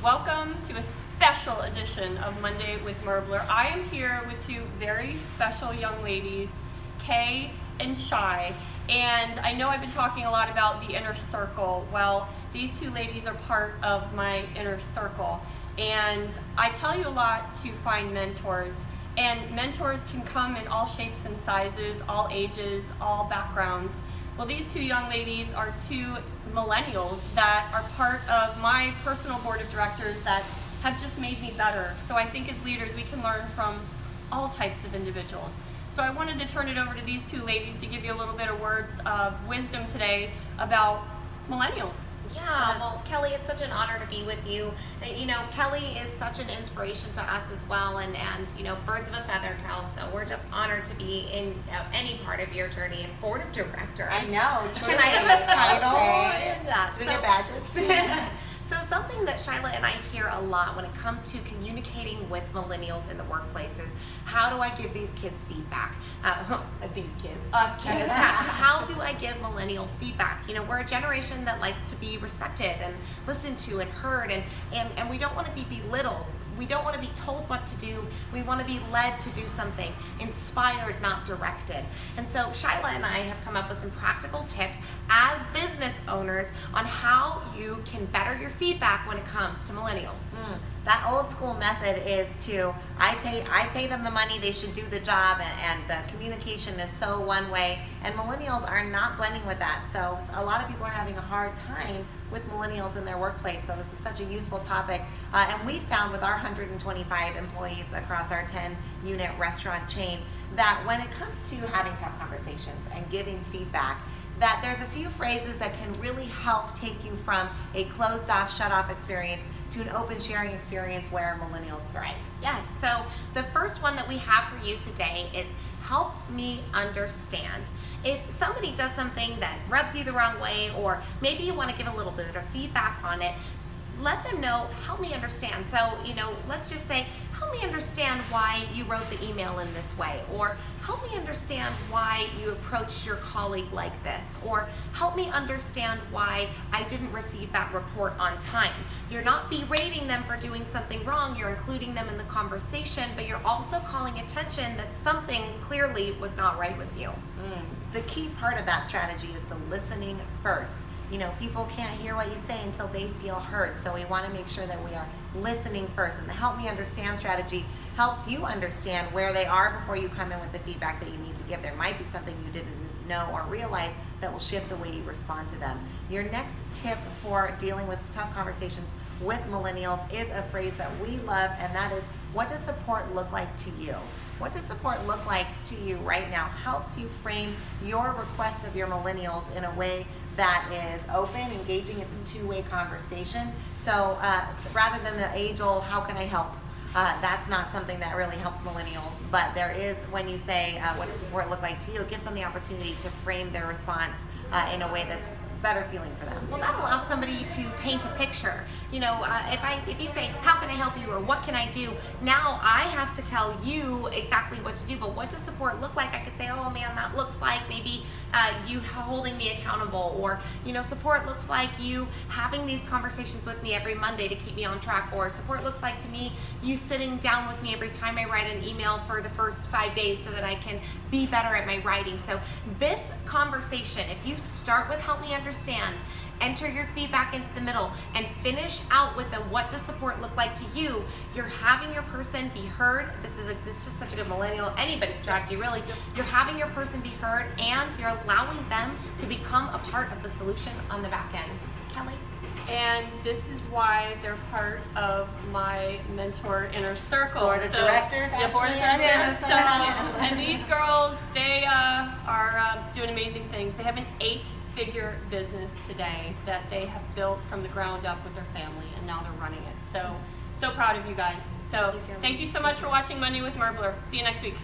Welcome to a special edition of Monday with Merbler. I am here with two very special young ladies, Kay and Shy, and I know I've been talking a lot about the inner circle. Well, these two ladies are part of my inner circle, and I tell you a lot to find mentors, and mentors can come in all shapes and sizes, all ages, all backgrounds. Well, these two young ladies are two millennials that are part of my personal board of directors that have just made me better. So I think as leaders, we can learn from all types of individuals. So I wanted to turn it over to these two ladies to give you a little bit of words of wisdom today about millennials. Yeah, well, Kelly, it's such an honor to be with you. You know, Kelly is such an inspiration to us as well, and you know, birds of a feather, Kel. So we're just honored to be in any part of your journey and board of director. I know. Can I have a title? Do we get badges? So something that Shyla and I hear a lot when it comes to communicating with millennials in the workplace is, how do I give these kids feedback? These kids, us kids. How do I give millennials feedback? You know, we're a generation that likes to be respected and listened to and heard, and we don't want to be belittled. We don't want to be told what to do. We want to be led to do something, inspired, not directed. And so Shyla and I have come up with some practical tips as business owners on how you can better your feedback when it comes to millennials. That old school method is to, I pay them the money, they should do the job, and the communication is so one way, and millennials are not blending with that. So a lot of people are having a hard time with millennials in their workplace, so this is such a useful topic. And we found with our 125 employees across our 10-unit restaurant chain that when it comes to having tough conversations and giving feedback, that there's a few phrases that can really help take you from a closed off, shut off experience to an open sharing experience where millennials thrive. Yes, so the first one that we have for you today is help me understand. If somebody does something that rubs you the wrong way, or maybe you want to give a little bit of feedback on it, let them know, help me understand. So, you know, let's just say, help me understand why you wrote the email in this way, or help me understand why you approached your colleague like this, or help me understand why I didn't receive that report on time. You're not berating them for doing something wrong, you're including them in the conversation, but you're also calling attention that something clearly was not right with you. The key part of that strategy is the listening first. You know, people can't hear what you say until they feel heard. So we want to make sure that we are listening first. And the help me understand strategy helps you understand where they are before you come in with the feedback that you need to give. There might be something you didn't know or realize that will shift the way you respond to them. Your next tip for dealing with tough conversations with millennials is a phrase that we love, and that is, what does support look like to you? What does support look like to you right now? Helps you frame your request of your millennials in a way that is open, engaging. It's a two-way conversation. So rather than the age-old, how can I help? That's not something that really helps millennials. But there is, when you say, what does support look like to you, it gives them the opportunity to frame their response in a way that's better feeling for them. Well, that allows somebody to paint a picture. You know, if you say, how can I help you, or what can I do? Now I have to tell you exactly what to do, but what does support look like? I could say, oh man, that looks like maybe you holding me accountable, or, you know, support looks like you having these conversations with me every Monday to keep me on track, or support looks like to me you sitting down with me every time I write an email for the first 5 days so that I can be better at my writing. So this conversation, if you start with help me understand, enter your feedback into the middle, and finish out with a what does support look like to you, you're having your person be heard. This is just such a good millennial, anybody strategy really. You're having your person be heard, and you're allowing them to become a part of the solution on the back end. Kelly? And this is why they're part of my mentor inner circle. Board of directors, Yeah, board of actually. directors. Yes. So, and these girls, they are doing amazing things. They have an 8-figure business today that they have built from the ground up with their family, and now they're running it. So proud of you guys. So thank you so much for watching Monday with Merbler. See you next week.